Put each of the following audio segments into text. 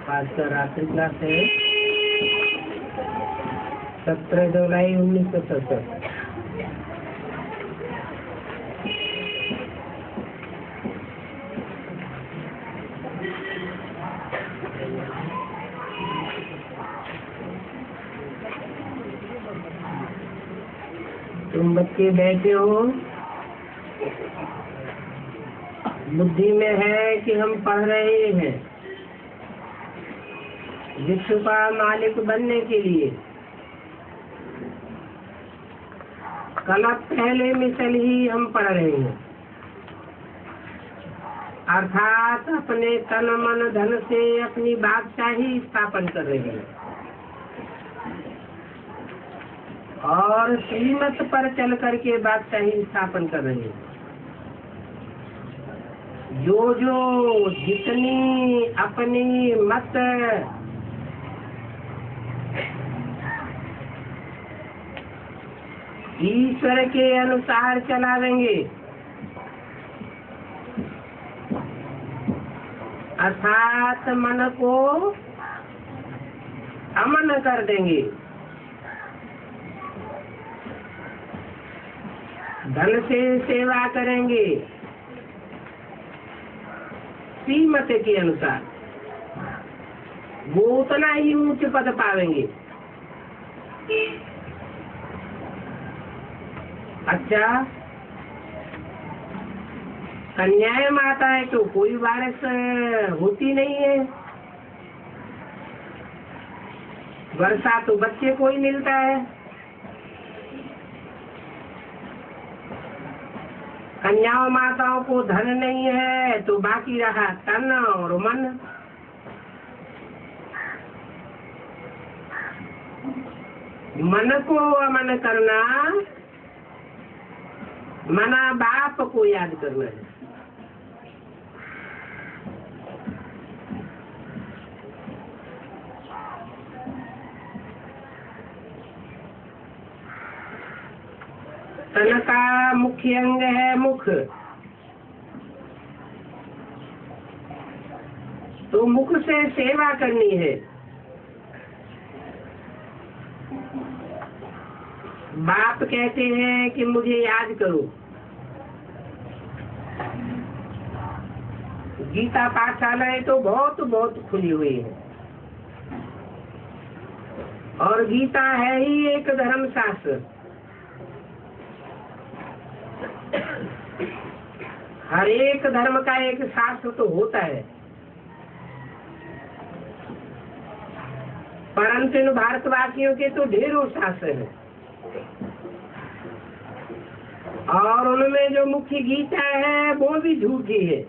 आज का रात्रि क्लास है 17 जुलाई 1970। तुम बच्चे बैठे हो, बुद्धि में है कि हम पढ़ रहे हैं विश्व का मालिक बनने के लिए। कल पहले मिसल ही हम पढ़ रहे हैं, अर्थात अपने तन मन धन से अपनी बादशाही स्थापन कर रहे हैं और श्रीमत पर चल करके बादशाही स्थापन कर रहे हैं। जो जितनी अपनी मत ईश्वर के अनुसार चलावेंगे, अर्थात मन को अमन कर देंगे, धन से सेवा करेंगे श्रीमत के अनुसार, वो उतना ही ऊंच पद पावेंगे। अच्छा, कन्याएं माता है तो कोई वारिस होती नहीं है, वर्षा तो बच्चे को ही मिलता है। कन्याओं माताओं को धन नहीं है तो बाकी रहा तन और मन। मन को अमन करना, मना बाप को याद करना है। तन का मुख्य अंग है मुख, तो मुख से सेवा करनी है। बाप कहते हैं कि मुझे याद करो। गीता पाठशालाएं तो बहुत बहुत खुली हुई है और गीता है ही एक धर्म शास्त्र। हर एक धर्म का एक शास्त्र तो होता है, परंतु इन भारतवासियों के तो ढेरों शास्त्र हैं और उनमें जो मुख्य गीता है वो भी झूठी है।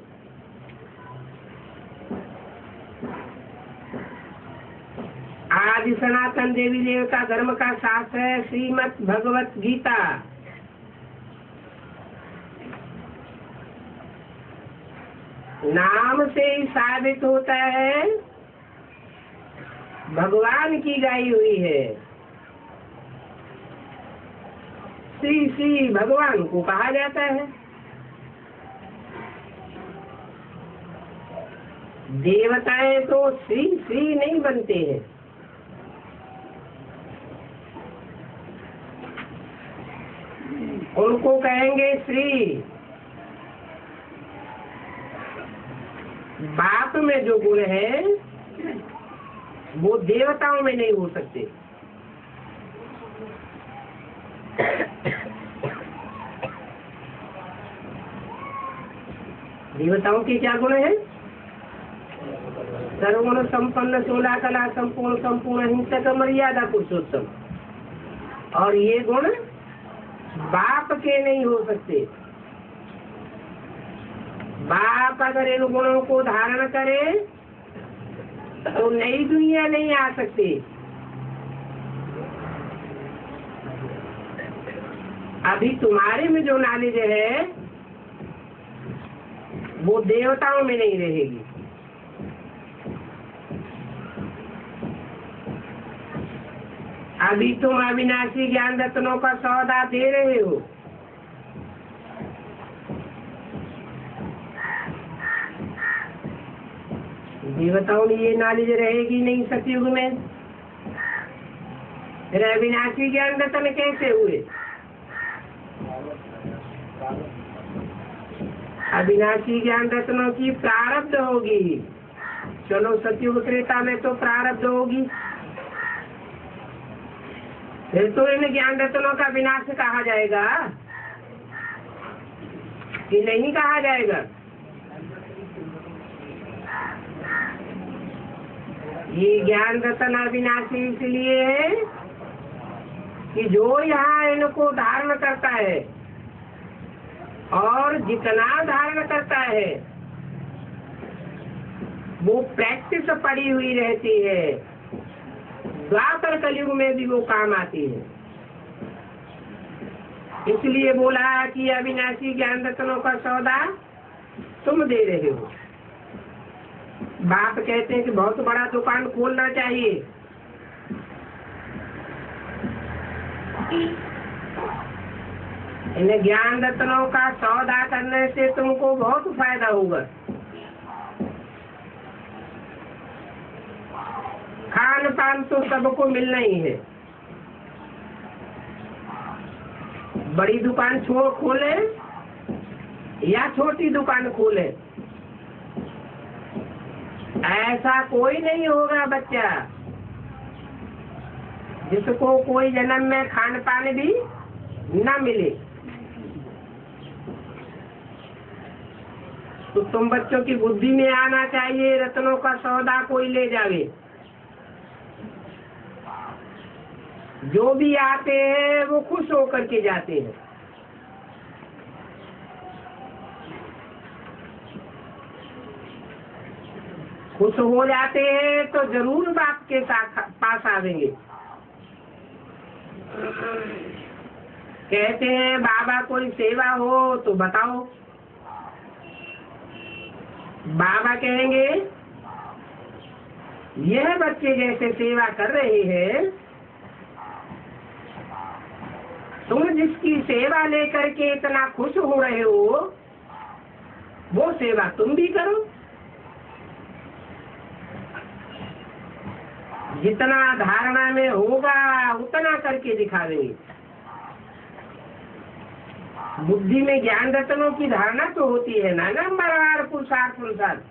आज सनातन देवी देवता धर्म का शास्त्र है श्रीमद् भगवत गीता। नाम से ही साबित होता है भगवान की गाई हुई है। श्री श्री भगवान को कहा जाता है। देवताएं तो श्री श्री नहीं बनते हैं, उनको कहेंगे श्री। बाप में जो गुण है वो देवताओं में नहीं हो सकते। देवताओं के क्या गुण है? सर्वगुण संपन्न, 16 कला संपूर्ण, संपूर्ण हिंसक, मर्यादा पुरुषोत्तम। और ये गुण बाप के नहीं हो सकते। बाप अगर इन गुणों को धारण करे तो नई दुनिया नहीं आ सकती। अभी तुम्हारे में जो नॉलेज है वो देवताओं में नहीं रहेगी। अभी तुम अविनाशी ज्ञान रत्नों का सौदा दे रहे हो। ये बताओ, ये नॉलेज रहेगी नहीं सतयुग में, फिर अविनाशी ज्ञान रत्न कैसे हुए? अविनाशी ज्ञान रत्नों की प्रारब्ध होगी। चलो सतयुग त्रेता में तो प्रारब्ध होगी, फिर तो इन ज्ञान रत्नों का विनाश कहा जाएगा कि नहीं कहा जाएगा? ये ज्ञान रत्न अविनाशी इसलिए है कि जो यहाँ इनको धारण करता है, और जितना धारण करता है वो प्रैक्टिस पड़ी हुई रहती है, द्वापर कलयुग में भी वो काम आती है। इसलिए बोला कि अविनाशी ज्ञान रत्नों का सौदा तुम दे रहे हो। बाप कहते हैं कि बहुत बड़ा दुकान खोलना चाहिए, इन ज्ञान रत्नों का सौदा करने से तुमको बहुत फायदा होगा। खान पान तो सबको मिलना ही है, बड़ी दुकान खोले या छोटी दुकान खोले, ऐसा कोई नहीं होगा बच्चा जिसको कोई जन्म में खान पान भी न मिले। तो तुम बच्चों की बुद्धि में आना चाहिए रत्नों का सौदा कोई ले जावे। जो भी आते हैं वो खुश होकर के जाते हैं। खुश हो जाते हैं तो जरूर बाप के साथ पास आवेंगे। कहते हैं बाबा कोई सेवा हो तो बताओ। बाबा कहेंगे यह बच्चे जैसे सेवा कर रहे हैं, तुम जिसकी सेवा लेकर के इतना खुश हो रहे हो वो सेवा तुम भी करो। जितना धारणा में होगा उतना करके दिखावेंगे। बुद्धि में ज्ञान रत्नों की धारणा तो होती है ना, नंबरवार पुरुषार्थ।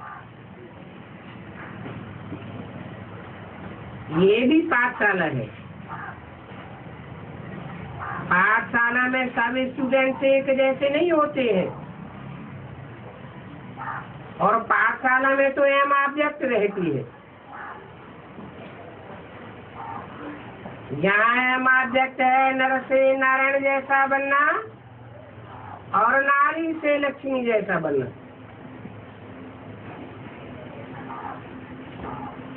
ये भी पाठशाला है। पाठशाला में सब स्टूडेंट एक जैसे नहीं होते हैं, और पाठशाला में तो एम ऑब्जेक्ट रहती है। यहाँ एम ऑब्जेक्ट है नर से नारायण जैसा बनना और नारी से लक्ष्मी जैसा बनना।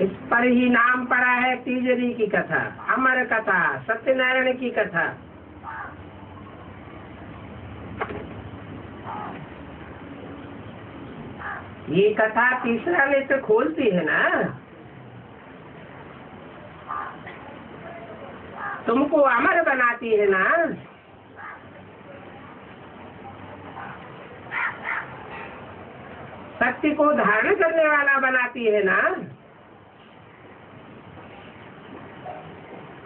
इस पर ही नाम पड़ा है तीजरी की कथा, अमर कथा, सत्यनारायण की कथा। ये कथा तीसरा नेत्र खोलती है ना, तुमको अमर बनाती है ना। सत्य को धारण करने वाला बनाती है ना।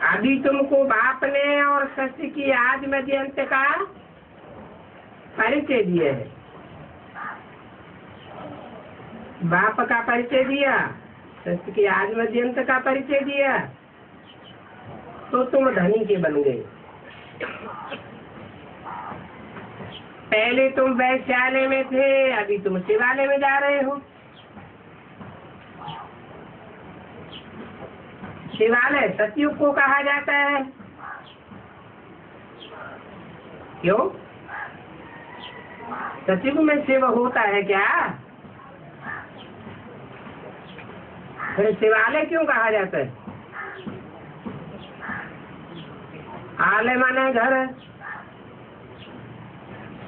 अभी तुमको बाप ने और सत्य की आज मध्यंत का परिचय दिया है। बाप का परिचय दिया, सत्य की आज मध्यंत का परिचय दिया, तो तुम धनी के बन गए। पहले तुम वैश्यालय में थे, अभी तुम शिवालय में जा रहे हो। शिवालय सतयुग को कहा जाता है। क्यों? सतयुग में शिव होता है क्या? फिर शिवालय क्यों कहा जाता है? आलय माने घर,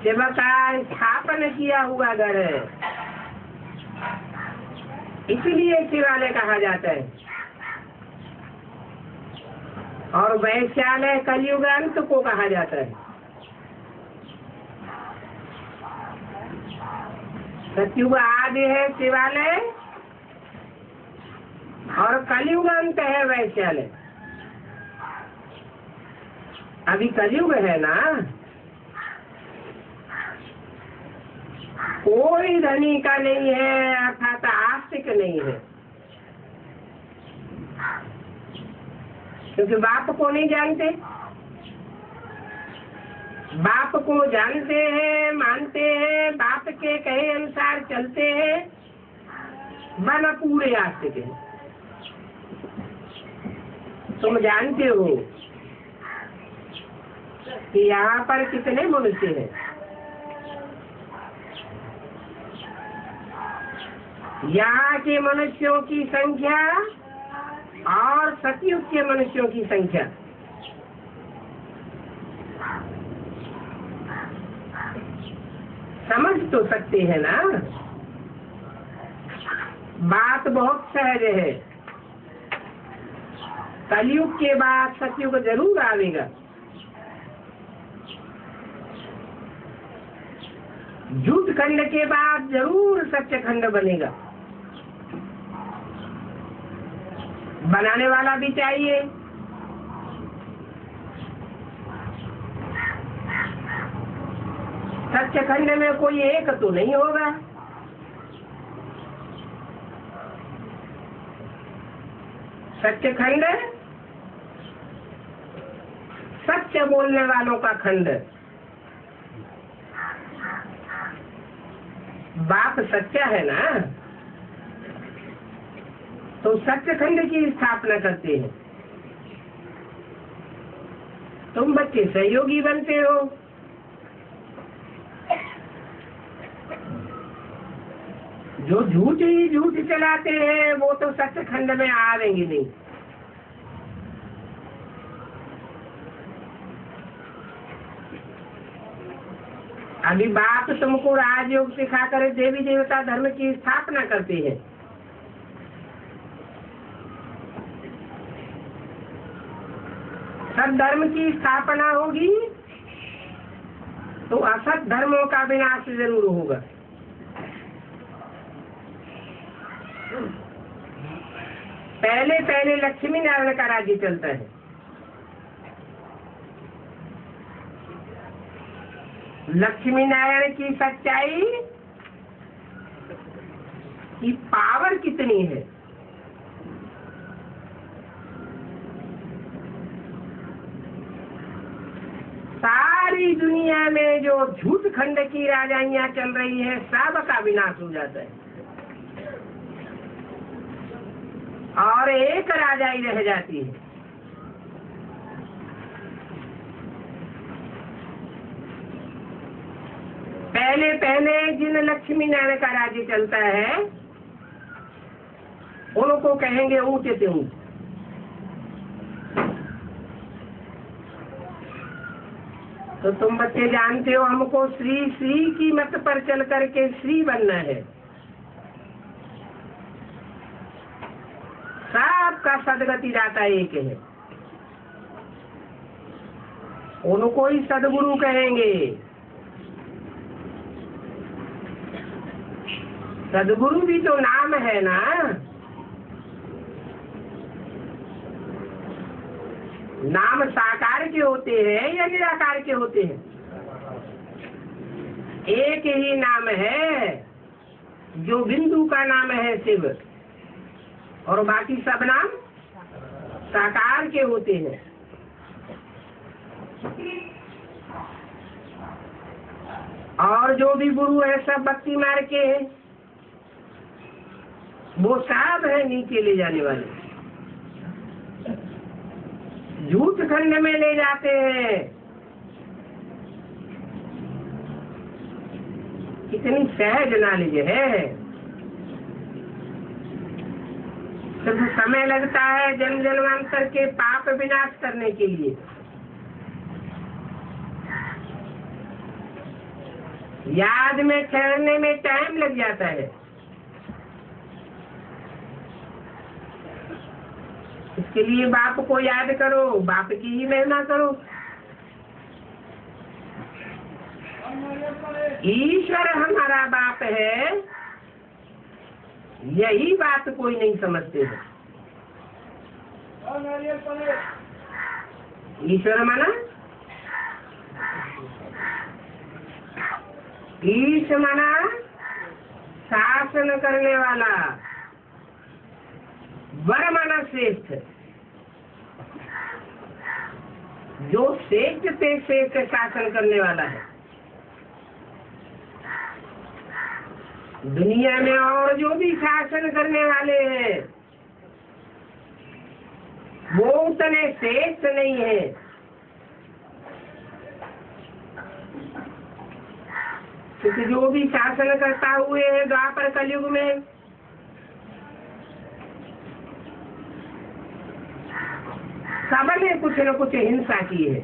शिव का स्थापन किया हुआ घर है, इसलिए शिवालय कहा जाता है। और वैश्यालय कलयुग अंत को कहा जाता है। सतयुग आदि है शिवालय और कलयुग अंत है वैश्यालय। अभी कलयुग है ना, कोई धनी का नहीं है अर्थात आस्तिक नहीं है, क्योंकि बाप को नहीं जानते। बाप को जानते हैं, मानते हैं, बाप के कहे अनुसार चलते हैं, बना पूरे आस्तिक हैं। तुम जानते हो कि यहाँ पर कितने मनुष्य हैं? यहाँ के मनुष्यों की संख्या और सतयुग के मनुष्यों की संख्या, समझ तो सकते हैं ना। बात बहुत सहज है। कलयुग के बाद सतयुग जरूर आवेगा। झूठ खंड के बाद जरूर सत्य खंड बनेगा। बनाने वाला भी चाहिए। सत्य खंड में कोई एक तो नहीं होगा। सत्य खंड सत्य बोलने वालों का खंड। बाप सत्य है ना, तो सत्य खंड की स्थापना करते हैं। तुम बच्चे सहयोगी बनते हो। जो झूठ ही झूठ चलाते हैं वो तो सत्य खंड में आवेंगे नहीं। अभी बाप तुमको राजयोग सिखाकर देवी देवता धर्म की स्थापना करते हैं। सत धर्म की स्थापना होगी तो असत धर्मों का विनाश जरूर होगा। पहले पहले लक्ष्मी नारायण का राज्य चलता है। लक्ष्मी नारायण की सच्चाई की पावर कितनी है। सारी दुनिया में जो झूठ खंड की राजाइयां चल रही है सब का विनाश हो जाता है और एक राजाई रह जाती है। पहले पहले जिन लक्ष्मी नारायण का राज्य चलता है उनको कहेंगे ऊंचे से ऊंचे। तो तुम बच्चे जानते हो हमको श्री श्री की मत पर चल करके श्री बनना है। सबका सदगति दाता एक है, उनको ही सदगुरु कहेंगे। सदगुरु भी तो नाम है ना। नाम साकार के होते हैं या निराकार के होते हैं? एक ही नाम है जो बिंदु का नाम है शिव, और बाकी सब नाम साकार के होते हैं। और जो भी गुरु है सब भक्ति मार के हैं, वो सब है नीचे ले जाने वाले। झूठ खंड में ले जाते हैं। कितनी सहज नॉलेज है। सिर्फ समय लगता है जन्म जन्मांतर के पाप विनाश करने के लिए। याद में ठहरने में टाइम लग जाता है। इसके लिए बाप को याद करो, बाप की ही महिमा करो। ईश्वर हमारा बाप है, यही बात कोई नहीं समझते है। ईश्वर माना, ईश माना शासन करने वाला, वर माना श्रेष्ठ, जो श्रेष्ठ से श्रेष्ठ शासन करने वाला है। दुनिया में और जो भी शासन करने वाले हैं वो उतने श्रेष्ठ नहीं है। क्योंकि जो भी शासन करता हुए है द्वापर कलयुग में, सबने कुछ न कुछ हिंसा की है।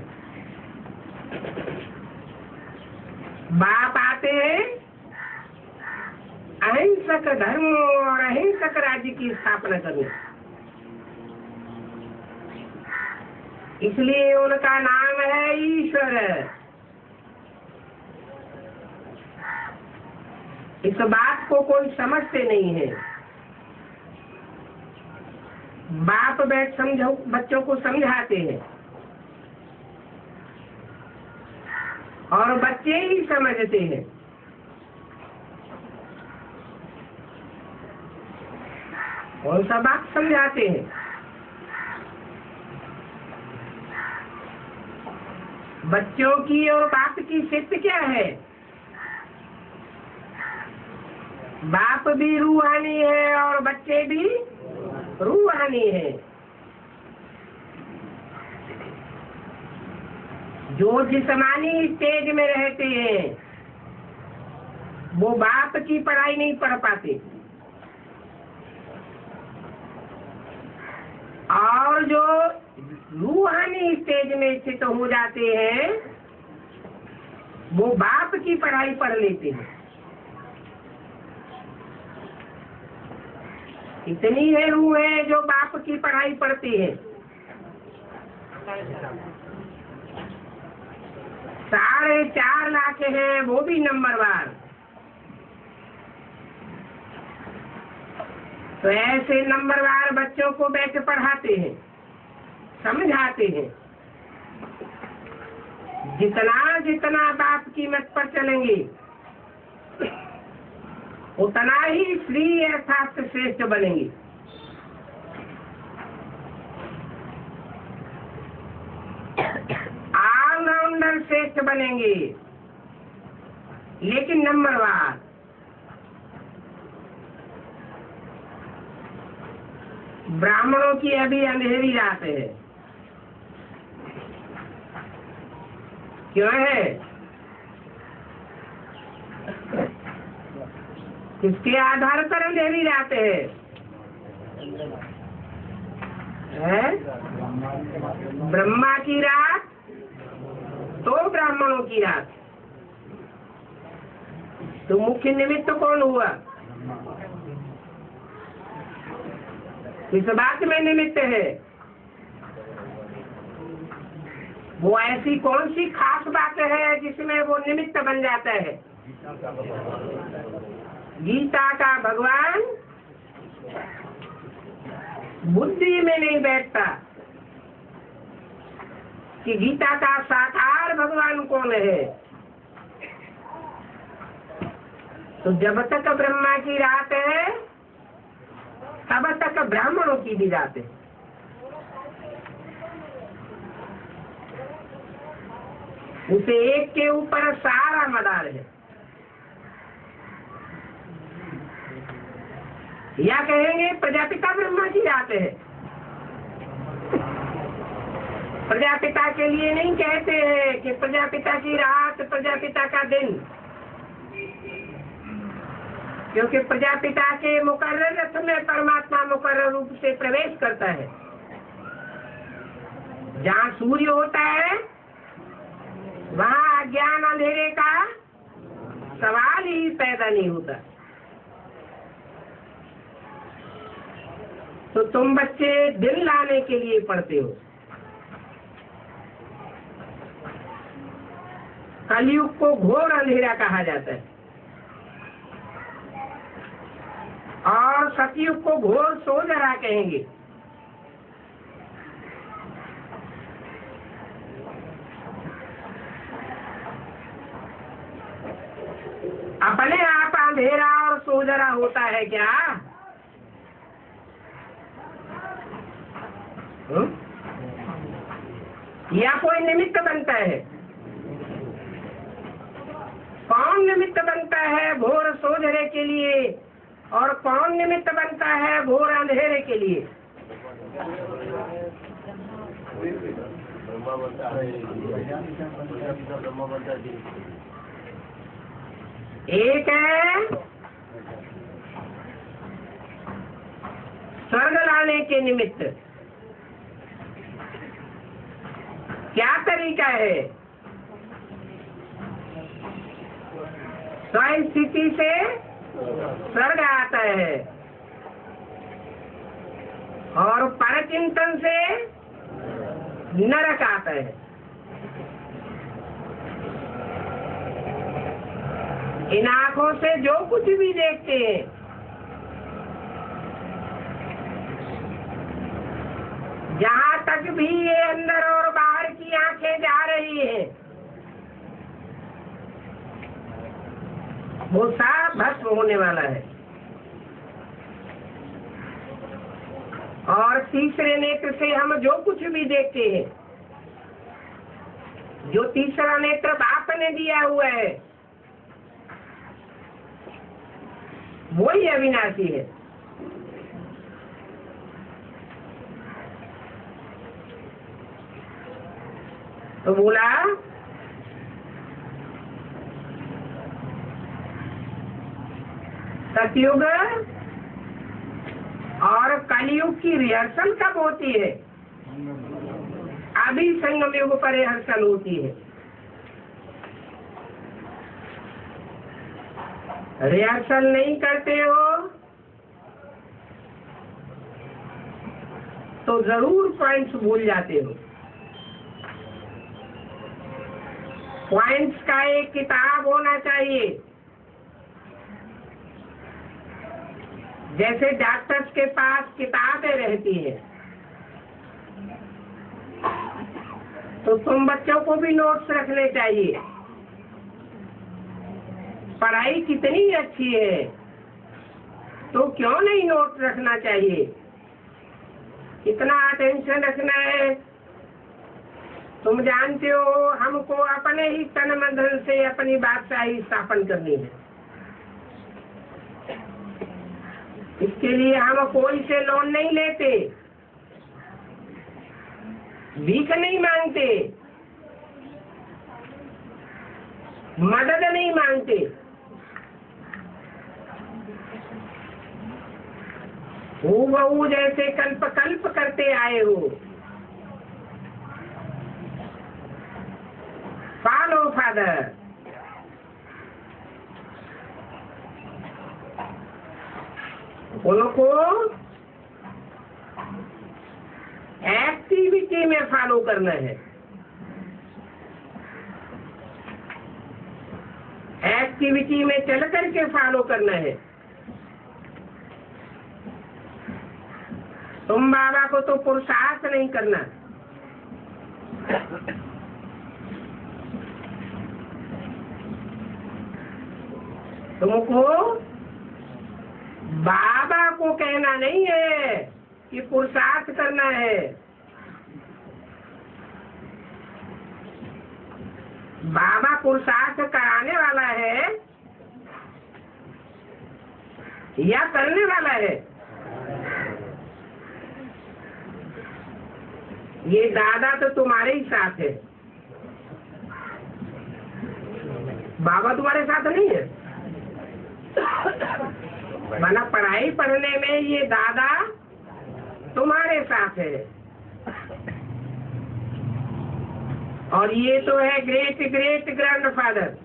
बाप आते हैं अहिंसक धर्म और अहिंसक राज्य की स्थापना करने, इसलिए उनका नाम है ईश्वर। इस बात को कोई समझते नहीं है। बाप बैठ समझो, बच्चों को समझाते हैं और बच्चे ही समझते हैं। कौन सा बात समझाते हैं? बच्चों की और बाप की स्थिति क्या है? बाप भी रूहानी है और बच्चे भी रूहानी है। जो जिस्मानी स्टेज में रहते हैं वो बाप की पढ़ाई नहीं पढ़ पाते, और जो रूहानी स्टेज में स्थित हो जाते हैं वो बाप की पढ़ाई पढ़ लेते हैं। इतनी है रूह है जो बाप की पढ़ाई पढ़ती है। 4.5 लाख है वो भी नंबरवार। तो ऐसे नंबरवार बच्चों को बैठ पढ़ाते हैं, समझाते हैं। जितना जितना बाप की मत पर चलेंगे उतना ही श्री अर्थात श्रेष्ठ बनेंगे। ऑलराउंडर श्रेष्ठ बनेंगे, लेकिन नंबरवार। ब्राह्मणों की अभी अंधेरी रात है। क्यों है? किसके आधार पर अंधेरी रात है? ब्रह्मा की रात तो ब्राह्मणों की रात। तो मुख्य निमित्त कौन हुआ? किस बात में निमित्त है? वो ऐसी कौन सी खास बात है जिसमें वो निमित्त बन जाता है? गीता का भगवान बुद्धि में नहीं बैठता कि गीता का साकार भगवान कौन है। तो जब तक ब्रह्मा की रात है तब तक ब्राह्मणों की भी रात है। उसे एक के ऊपर सारा मदार है। या कहेंगे प्रजापिता ब्रह्मा की रात है। प्रजापिता के लिए नहीं कहते हैं कि प्रजापिता की रात, प्रजापिता का दिन, क्योंकि प्रजापिता के मुकर्रर रथ में परमात्मा मुकर्रर रूप से प्रवेश करता है। जहाँ सूर्य होता है वहाँ अज्ञान अंधेरे का सवाल ही पैदा नहीं होता। तो तुम बच्चे दिन लाने के लिए पढ़ते हो। कलयुग को घोर अंधेरा कहा जाता है और सतयुग को घोर सोजरा कहेंगे। अपने आप अंधेरा और सोजरा होता है क्या? या कोई निमित्त बनता है? कौन निमित्त बनता है घोर सोजरे के लिए और कौन निमित्त बनता है घोर अंधेरे के लिए? एक है स्वर्ग लाने के निमित्त। क्या तरीका है? स्वयं स्थिति से स्वर्ग आता है और परचिंतन से नरक आता है। इन आंखों से जो कुछ भी देखते हैं जहाँ तक भी ये अंदर और बाहर की आंखें जा रही हैं वो सब भस्म होने वाला है। और तीसरे नेत्र से हम जो कुछ भी देखते हैं, जो तीसरा नेत्र बाप ने दिया हुआ है वही अविनाशी है। तो बोला सतयुग और कलयुग की रिहर्सल कब होती है? अभी संगम युग पर रिहर्सल होती है। रिहर्सल नहीं करते हो तो जरूर पॉइंट्स भूल जाते हो। पॉइंट्स का एक किताब होना चाहिए। जैसे डॉक्टर्स के पास किताबें रहती है तो तुम बच्चों को भी नोट्स रखने चाहिए। पढ़ाई कितनी अच्छी है तो क्यों नहीं नोट रखना चाहिए? कितना अटेंशन रखना है? तुम जानते हो हमको अपने ही तन मन धन से अपनी बादशाही स्थापन करनी है। इसके लिए हम कोई से लोन नहीं लेते, भीख नहीं मांगते, मदद नहीं मांगते। हूबहू जैसे कल्प कल्प करते आए हो। Follow father. उनको एक्टिविटी में फॉलो करना है। एक्टिविटी में चल करके फॉलो करना है। तुम बाबा को तो पुरुषार्थ नहीं करना, तुमको बाबा को कहना नहीं है कि पुरुषार्थ करना है। बाबा पुरुषार्थ कराने वाला है या करने वाला है? ये दादा तो तुम्हारे ही साथ है, बाबा तुम्हारे साथ नहीं है। माना पढ़ाई पढ़ने में ये दादा तुम्हारे साथ है और ये तो है ग्रेट ग्रेट ग्रैंडफादर।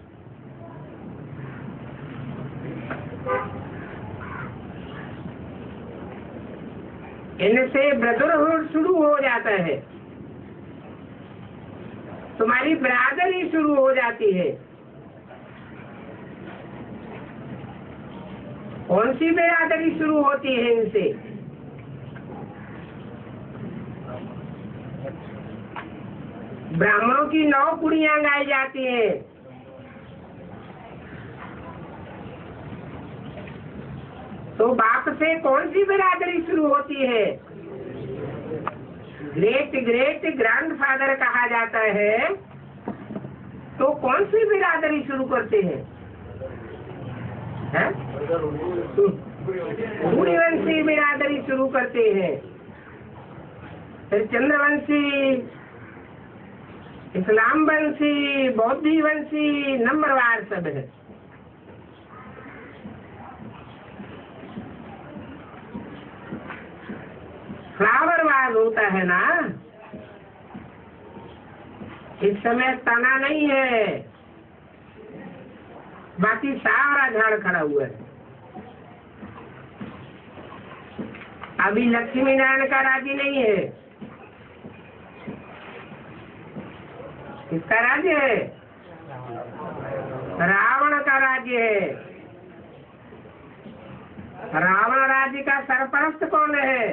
इनसे ब्रदरहुड शुरू हो जाता है, तुम्हारी बरादरी शुरू हो जाती है। कौन सी बिरादरी शुरू होती है इनसे? ब्राह्मणों की 9 कुड़ियां गाई जाती हैं। तो बाप से कौन सी बिरादरी शुरू होती है? ग्रेट ग्रेट ग्रैंडफादर कहा जाता है। तो कौन सी बिरादरी शुरू करते हैं? सूर्यवंशी बिरादरी शुरू करते हैं, फिर चंद्रवंशी, इस्लाम वंशी, बौद्धि वंशी, नंबरवार सब है। फ्लावरवार होता है ना, इस समय तना नहीं है, बाकी सारा झाड़ खड़ा हुआ है। अभी लक्ष्मी नारायण का राज्य नहीं है। किसका राज्य है? रावण का राज्य है। रावण राज्य का सरपरस्त कौन है?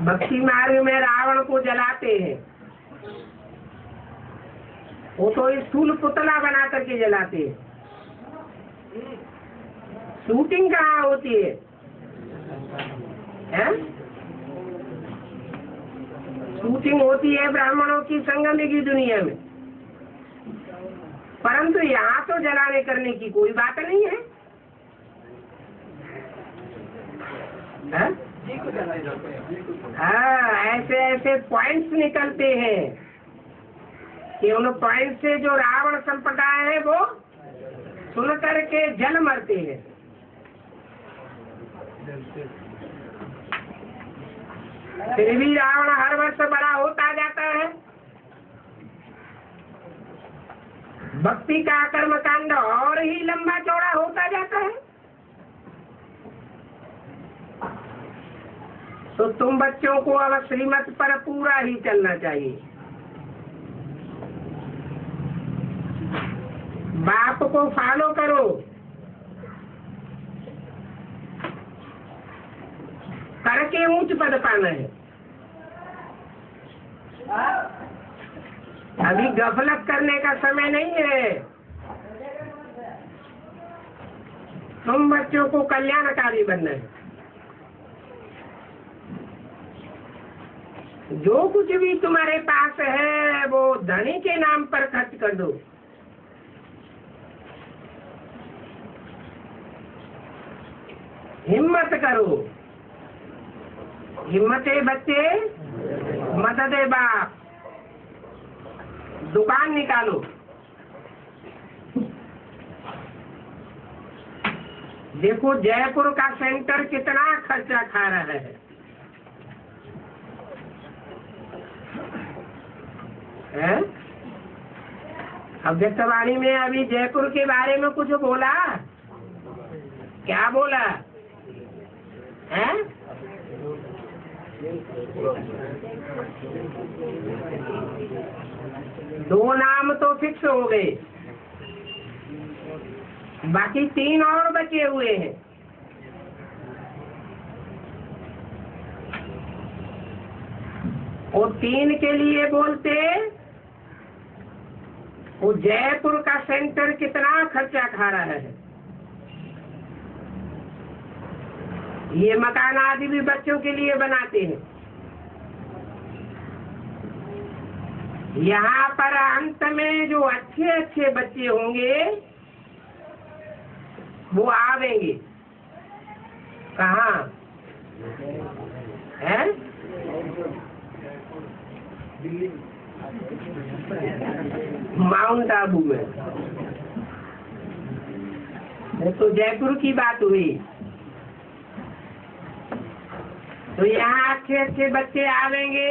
भक्ति मार्ग में रावण को जलाते हैं, वो तो स्थूल पुतला बना करके जलाते हैं। शूटिंग कहाँ होती है? शूटिंग होती है ब्राह्मणों की संगम की दुनिया में, परंतु यहाँ तो जलाने करने की कोई बात नहीं है। हाँ, ऐसे ऐसे पॉइंट्स निकलते हैं कि उन पॉइंट से जो रावण संप्रदाय है वो सुन करके जल मरते हैं। फिर भी रावण हर वर्ष बड़ा होता जाता है। भक्ति का कर्मकांड और ही लंबा चौड़ा होता जाता है। तो तुम बच्चों को अब श्रीमत पर पूरा ही चलना चाहिए। बाप को फॉलो करो, करके ऊंच पद पाना है। अभी गफलत करने का समय नहीं है। तुम बच्चों को कल्याणकारी बनना है। जो कुछ भी तुम्हारे पास है वो धनी के नाम पर खर्च कर दो। हिम्मत करो, हिम्मते बच्चे, मददे बाप। दुकान निकालो। देखो जयपुर का सेंटर कितना खर्चा खा रहा है। अभ्यस्तवाणी में अभी जयपुर के बारे में कुछ बोला? क्या बोला है? दो नाम तो फिक्स हो गए, बाकी 3 और बचे हुए हैं। और 3 के लिए बोलते वो जयपुर का सेंटर कितना खर्चा खा रहा है। ये मकान आदि भी बच्चों के लिए बनाते हैं। यहाँ पर अंत में जो अच्छे अच्छे बच्चे होंगे वो आवेंगे। कहाँ है? माउंट आबू में। वो तो जयपुर की बात हुई। तो यहाँ अच्छे अच्छे बच्चे आवेंगे,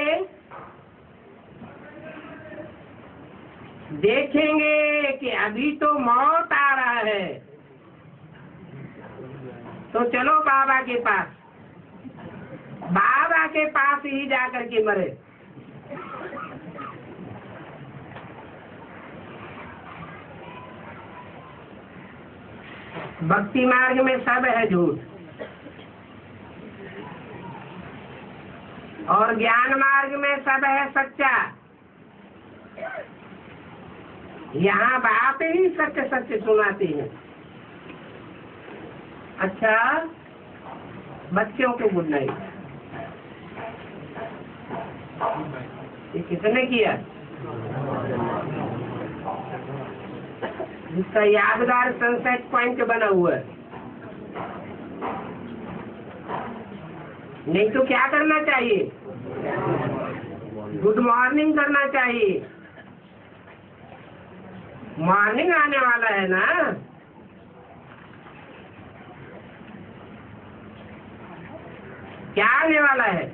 देखेंगे कि अभी तो मौत आ रहा है, तो चलो बाबा के पास, बाबा के पास ही जाकर के मरे। भक्ति मार्ग में सब है झूठ, और ज्ञान मार्ग में सब है सच्चा। यहाँ बाप ही सत्य सत्य सुनाते हैं। अच्छा, बच्चों को गुड नाइट। ये किसने किया? जिसका यादगार सनसेट पॉइंट बना हुआ है। नहीं तो क्या करना चाहिए? गुड मॉर्निंग करना चाहिए। मॉर्निंग आने वाला है ना। क्या आने वाला है?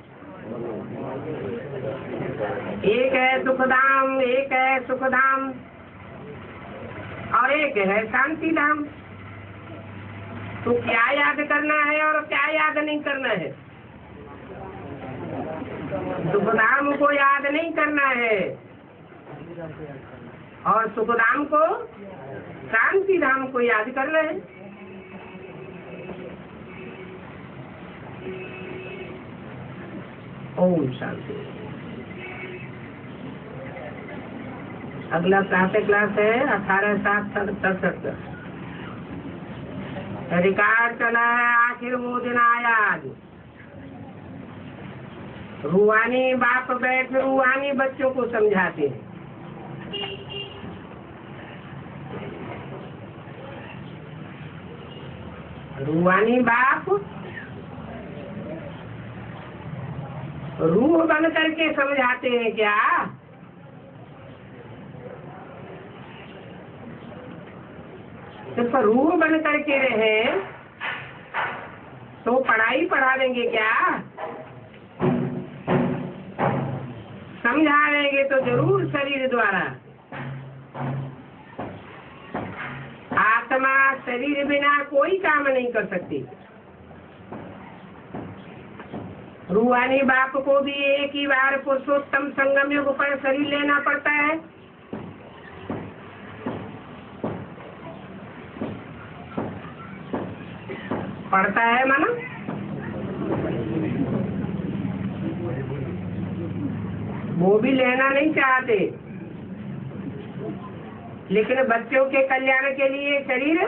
एक है दुखधाम, एक है सुखधाम, और एक है शांति धाम। तो क्या याद करना है और क्या याद नहीं करना है? दुखधाम को याद नहीं करना है, और सुखधाम को, शांति धाम को याद करना है। ओम शांति। अगला प्रातः क्लास है 18/7/67। रिकॉर्ड चला है, आखिर वो दिन आया आज। रूहानी बाप बैठ रूहानी बच्चों को समझाते हैं। रूहानी बाप रूह बन करके समझाते हैं। क्या सिर्फ रूह बन करके रहे तो पढ़ाई पढ़ा देंगे? क्या समझाएंगे तो जरूर शरीर द्वारा। आत्मा शरीर बिना कोई काम नहीं कर सकती। रूहानी बाप को भी एक ही बार पुरुषोत्तम संगम युग पर शरीर लेना पड़ता है। पड़ता है माना। वो भी लेना नहीं चाहते, लेकिन बच्चों के कल्याण के लिए शरीर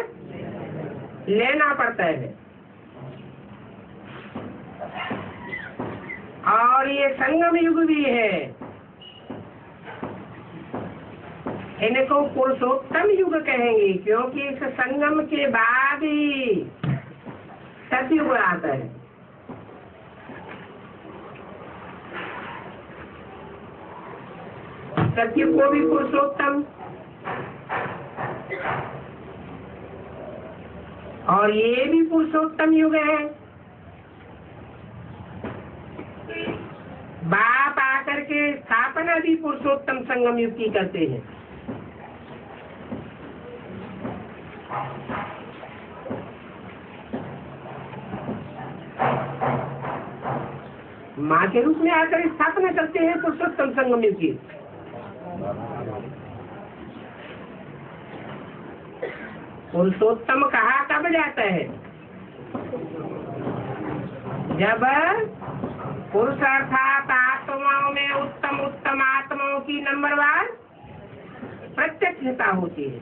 लेना पड़ता है। और ये संगम युग भी है। इनको पुरुषोत्तम युग कहेंगे, क्योंकि इस संगम के बाद ही सतयुग आता है। सतयुग को भी पुरुषोत्तम, और ये भी पुरुषोत्तम युग है। बाप आकर के स्थापना भी पुरुषोत्तम संगम युग की करते हैं। माँ के रूप में आकर स्थापना करते हैं पुरुषोत्तम संगम युग की। पुरुषोत्तम कहा कब जाता है? जब पुरुष अर्थात आत्माओं में उत्तम उत्तम आत्माओं की नंबरवार प्रत्यक्षता होती है।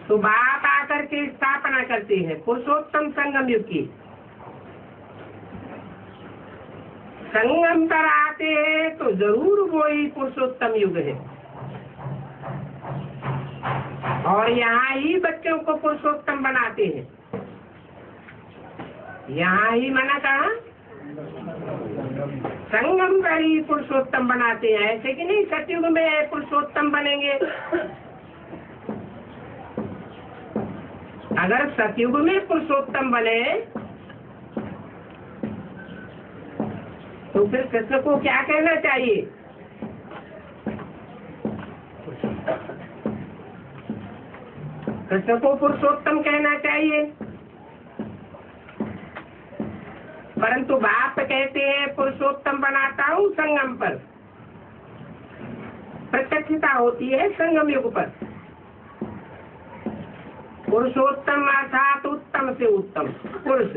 तो बाप आकर के स्थापना करते हैं पुरुषोत्तम संगम युग की। संगम पर आते हैं तो जरूर वो ही पुरुषोत्तम युग है। और यहाँ ही बच्चों को पुरुषोत्तम बनाते हैं। यहाँ ही मना कहा संगम पर ही पुरुषोत्तम बनाते हैं। ऐसे कि नहीं सतयुग में पुरुषोत्तम बनेंगे। अगर सतयुग में पुरुषोत्तम बने तो फिर कृष्ण को क्या कहना चाहिए? कृष्ण को पुरुषोत्तम कहना चाहिए, परंतु बाप कहते हैं पुरुषोत्तम बनाता हूँ संगम पर। प्रत्यक्षता होती है संगम युग पर। पुरुषोत्तम अर्थात उत्तम से उत्तम पुरुष।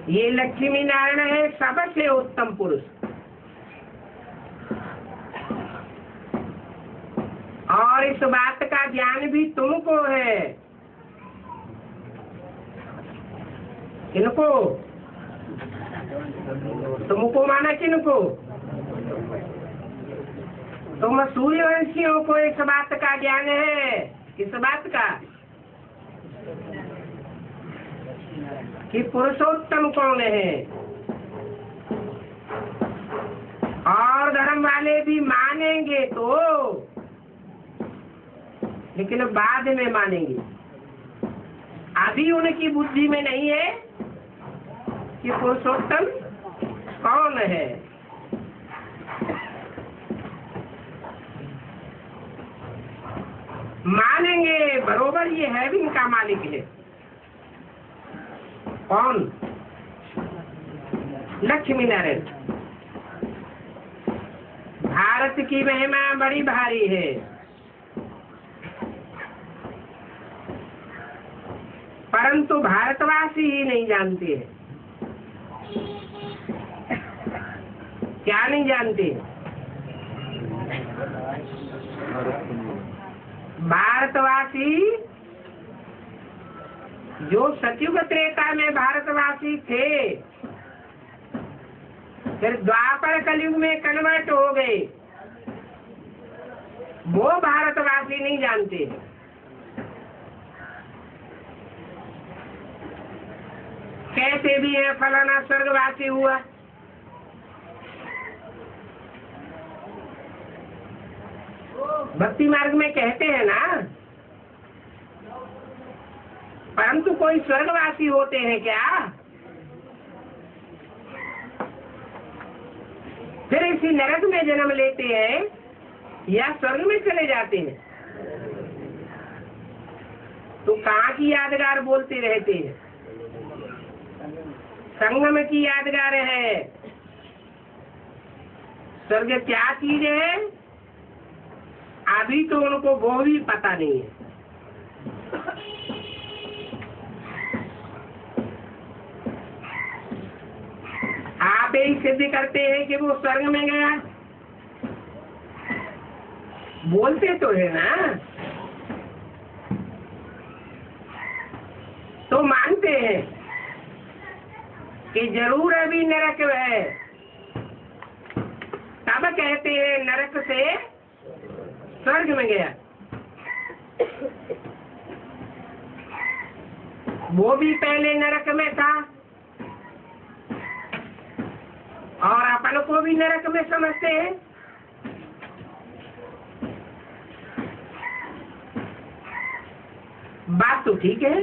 ये लक्ष्मी नारायण है सबसे उत्तम पुरुष। और इस बात का ज्ञान भी तुमको है। किनको? तुमको माना किनको? तुम सूर्यवंशियों को इस बात का ज्ञान है। किस बात का? कि पुरुषोत्तम कौन है। और धर्म वाले भी मानेंगे तो, लेकिन बाद में मानेंगे। अभी उनकी बुद्धि में नहीं है कि पुरुषोत्तम कौन है। मानेंगे बरोबर ये है भी इनका मालिक है। कौन? लक्ष्मी नारायण। भारत की महिमा बड़ी भारी है, परंतु भारतवासी ही नहीं जानते हैं। क्या नहीं जानते? भारतवासी जो सतयुग त्रेता में भारतवासी थे, फिर द्वापर कलयुग में कन्वर्ट हो गए, वो भारतवासी नहीं जानते। कैसे भी है फलाना स्वर्गवासी हुआ, भक्ति मार्ग में कहते हैं ना, परंतु कोई स्वर्गवासी होते हैं क्या? फिर इसी नरक में जन्म लेते हैं या स्वर्ग में चले जाते हैं? तो कहाँ की यादगार बोलते रहते हैं? संगम की यादगार है। स्वर्ग क्या चीज है अभी तो उनको वो भी पता नहीं है। आप यही सिद्ध करते हैं कि वो स्वर्ग में गया, बोलते तो है ना, तो मानते हैं कि जरूर अभी नरक है, तब कहते हैं नरक से स्वर्ग में गया। वो भी पहले नरक में था और अपन को भी नरक में समझते हैं। बात तो ठीक है,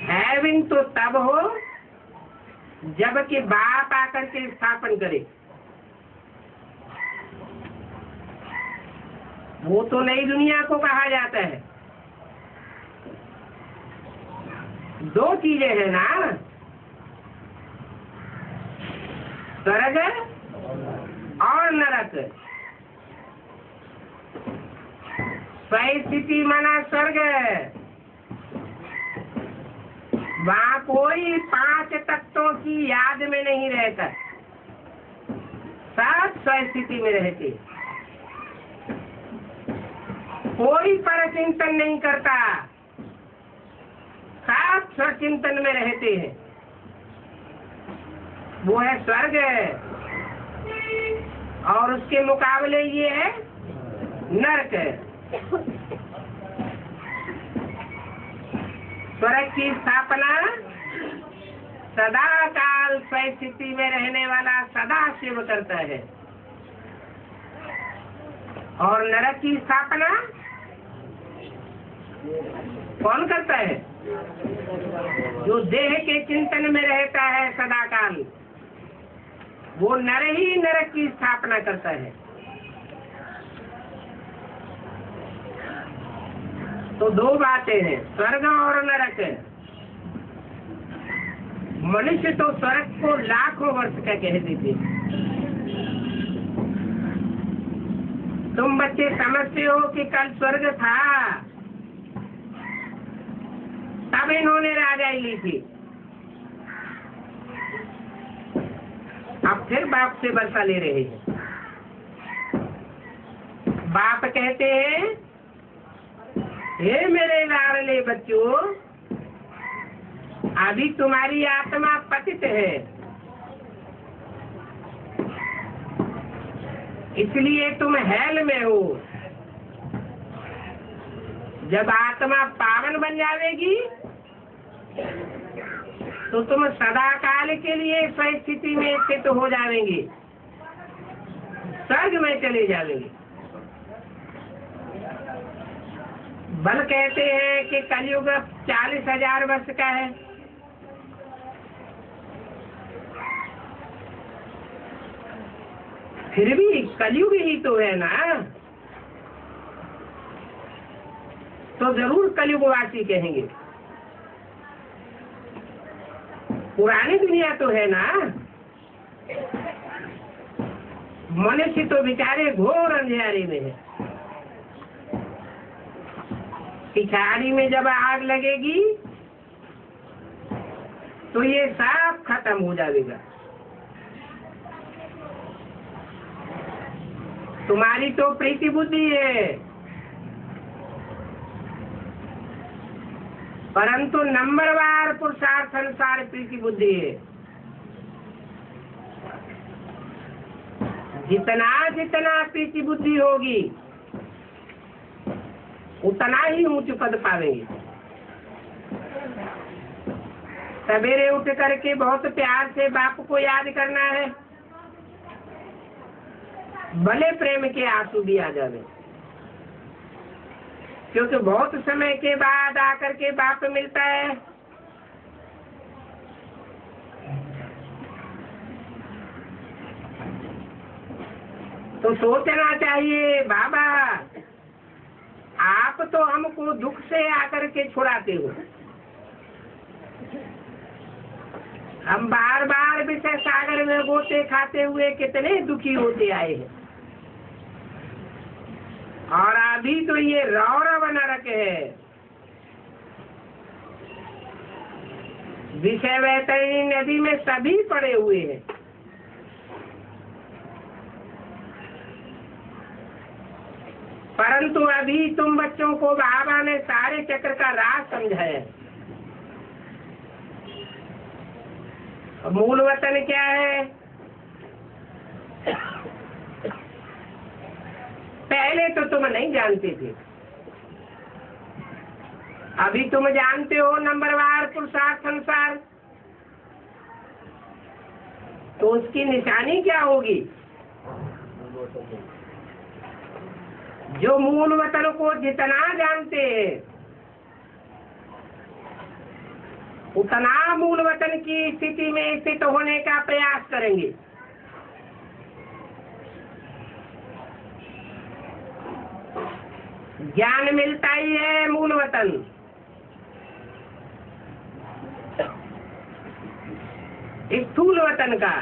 हैविंग तो तब हो जबकि बाप आकर के स्थापन करे। वो तो नई दुनिया को कहा जाता है। दो चीजें हैं ना, स्वर्ग और नरक। स्थिति माना स्वर्ग, वहाँ कोई 5 तत्वों की याद में नहीं रहता, सब स्थिति में रहते। कोई पर चिंतन नहीं करता, सब स्वचिंतन में रहते हैं। वो है स्वर्ग। और उसके मुकाबले ये है नरक। स्वर्ग की स्थापना सदा काल स्थिति में रहने वाला सदा शिव करता है, और नरक की स्थापना कौन करता है? जो देह के चिंतन में रहता है सदा काल, वो नर ही नरक की स्थापना करता है। तो दो बातें हैं, स्वर्ग और नरक। मनुष्य तो स्वर्ग को लाखों वर्ष का कहते थे। तुम बच्चे समझते हो कि कल स्वर्ग था, तब इन्होंने राजाई ली थी। अब फिर बाप से वर्षा ले रहे हैं। बाप कहते हैं, हे मेरे लाडले बच्चों, अभी तुम्हारी आत्मा पतित है, इसलिए तुम हेल में हो। जब आत्मा पावन बन जाएगी तो तुम सदा काल के लिए स्थिति में स्थित हो जाएंगे, स्वर्ग में चले जाएंगे। बल कहते हैं कि कलयुग 40,000 वर्ष का है। फिर भी कलयुग ही तो है ना, तो जरूर कलयुगवासी कहेंगे। पुरानी दुनिया तो है ना। मनुष्य तो बेचारे घोर अंधेरे में है। पिछाड़ी में जब आग लगेगी तो ये सब खत्म हो जाएगा। तुम्हारी तो प्रीति बुद्धि है, परंतु नंबरवार पुरुषार्थ अनुसार प्रीति बुद्धि है। जितना जितना प्रीति बुद्धि होगी उतना ही ऊंच पद पावेंगे। सवेरे उठ करके बहुत प्यार से बाप को याद करना है, भले प्रेम के आंसू भी आ जावे, क्योंकि बहुत समय के बाद आकर के बाप मिलता है। तो सोचना चाहिए, बाबा आप तो हमको दुख से आकर के छुड़ाते हो। हम बार बार विषय सागर में गोते खाते हुए कितने दुखी होते आए हैं, और अभी तो ये रौरव नरक है। विषय वैतरणी नदी में सभी पड़े हुए हैं। परंतु अभी तुम बच्चों को बाबा ने सारे चक्र का राज समझाया। मूल वतन क्या है? पहले तो तुम नहीं जानते थे, अभी तुम जानते हो नंबरवार पुरुषार्थ अनुसार। तो उसकी निशानी क्या होगी? जो मूल वतन को जितना जानते हैं उतना मूल वतन की स्थिति में स्थित होने का प्रयास करेंगे। ज्ञान मिलता ही है मूल वतन। स्थूल वतन का,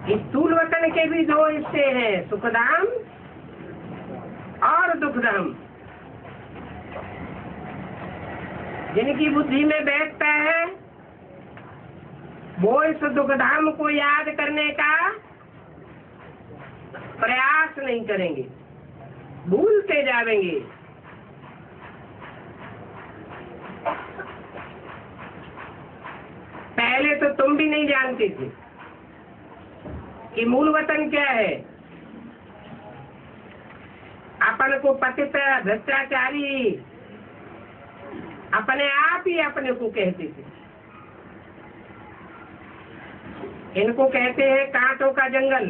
स्थूल वतन के भी दो हिस्से हैं, सुखधाम और दुखधाम। जिनकी बुद्धि में बैठता है वो इस दुखधाम को याद करने का प्रयास नहीं करेंगे, भूलते जाएंगे। पहले तो तुम भी नहीं जानते थे कि मूल वतन क्या है। अपन को पतित भ्रष्टाचारी अपने आप ही अपने को कहते थे। इनको कहते हैं कांटों का जंगल,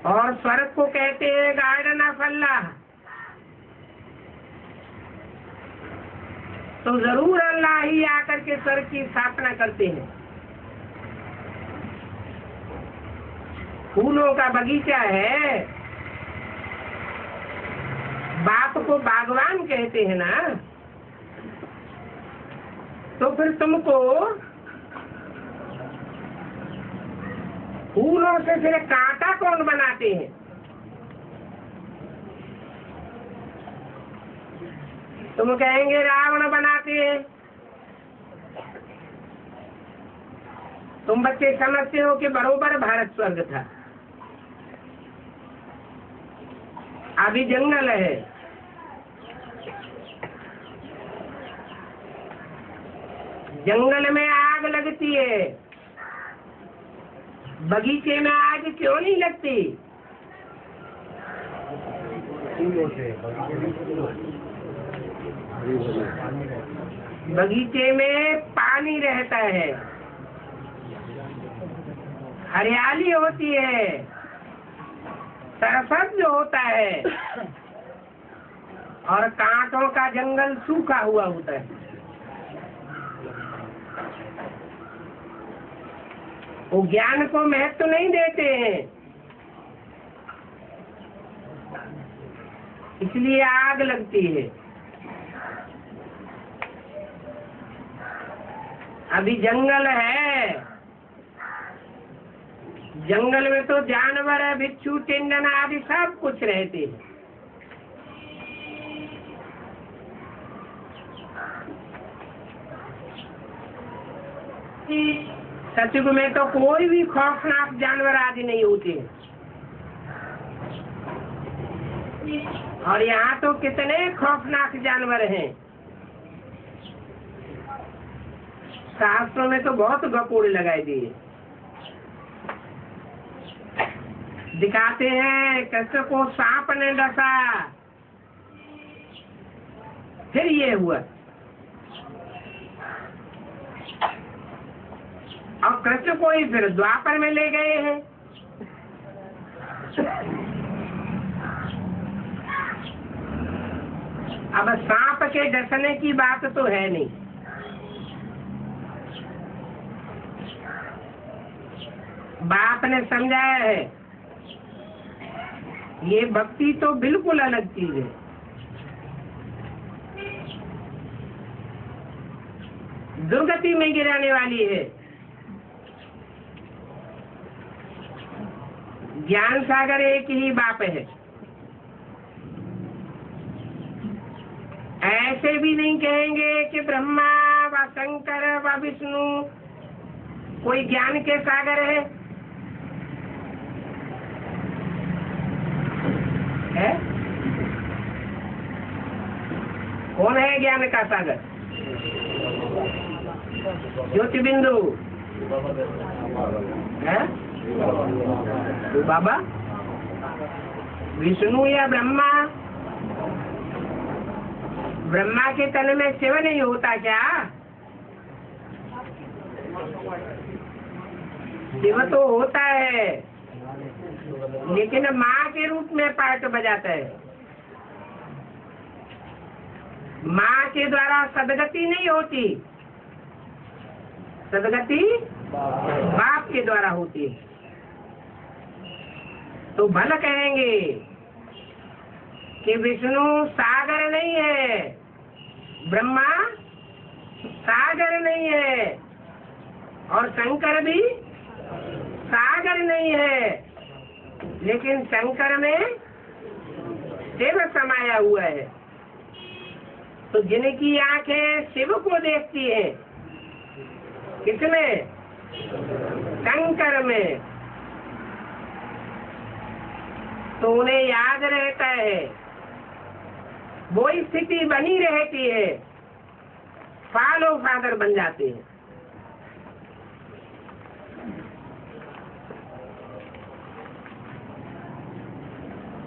और स्वर्ग को कहते हैं गार्डन ऑफ अल्लाह। तो जरूर अल्लाह ही आकर के स्वर्ग की स्थापना करते हैं। फूलों का बगीचा है, बाप को बागवान कहते हैं ना, तो फिर तुमको फूलों से फिर कांटा कौन बनाते हैं? तुम कहेंगे रावण बनाते हैं। तुम बच्चे समझते हो कि बरोबर भारत स्वर्ग था, अभी जंगल है। जंगल में आग लगती है, बगीचे में आग क्यों नहीं लगती? बगीचे में पानी रहता है, हरियाली होती है, सरसब्ज होता है, और कांटों का जंगल सूखा हुआ होता है। वो ज्ञान को महत्व नहीं देते हैं, इसलिए आग लगती है। अभी जंगल है, जंगल में तो जानवर है, बिच्छू टिंडन आदि सब कुछ रहते हैं। सतयुग में तो कोई भी खौफनाक जानवर आदि नहीं होते, और यहाँ तो कितने खौफनाक जानवर हैं। शास्त्रों में तो बहुत गपोड़े लगाए दिए, दिखाते हैं कृष्ण को सांप ने डसा, फिर ये हुआ, और कृष्ण को ही फिर द्वापर में ले गए हैं। अब सांप के डसने की बात तो है नहीं, बाप ने समझाया है, ये भक्ति तो बिल्कुल अलग चीज है। दुर्गति में गिराने वाली है। ज्ञान सागर एक ही बाप है, ऐसे भी नहीं कहेंगे कि ब्रह्मा व शंकर व विष्णु कोई ज्ञान के सागर है, है? कौन है ज्ञान का सागर? ज्योति बिंदु है, तो बाबा विष्णु या ब्रह्मा? ब्रह्मा के तन में शिव नहीं होता क्या? शिव तो होता है, लेकिन माँ के रूप में पार्ट बजाता है। माँ के द्वारा सदगति नहीं होती, सदगति बाप के द्वारा होती है। तो भला कहेंगे कि विष्णु सागर नहीं है, ब्रह्मा सागर नहीं है, और शंकर भी सागर नहीं है, लेकिन शंकर में शिव समाया हुआ है। तो जिनकी आंखें शिव को देखती हैं, किसमें? शंकर में, तो उन्हें याद रहता है, वो स्थिति बनी रहती है, फॉलो फादर बन जाते हैं।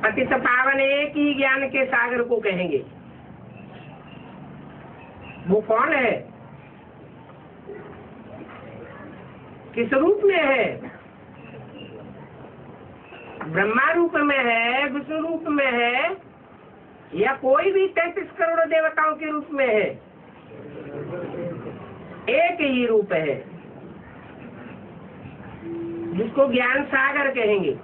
पतित पावन एक ही ज्ञान के सागर को कहेंगे। वो कौन है? किस रूप में है? ब्रह्मा रूप में है, विष्णु रूप में है, या कोई भी 33 करोड़ देवताओं के रूप में है? एक ही रूप है, जिसको ज्ञान सागर कहेंगे।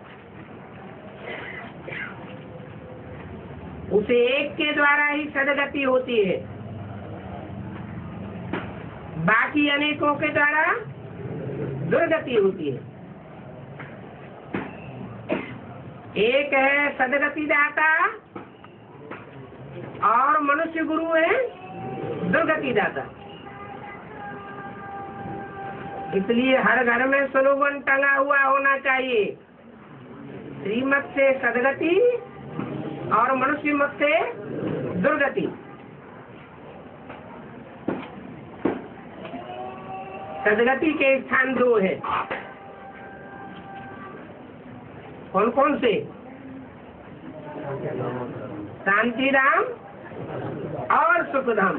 उसे एक के द्वारा ही सदगति होती है, बाकी अनेकों के द्वारा दुर्गति होती है। एक है सदगति दाता और मनुष्य गुरु है दुर्गति दाता। इसलिए हर घर में स्लोगन टंगा हुआ होना चाहिए, श्रीमत से सदगति और मनुष्य मत से दुर्गति। सदगति के स्थान दो है, कौन कौन से? शांतिधाम और सुखधाम।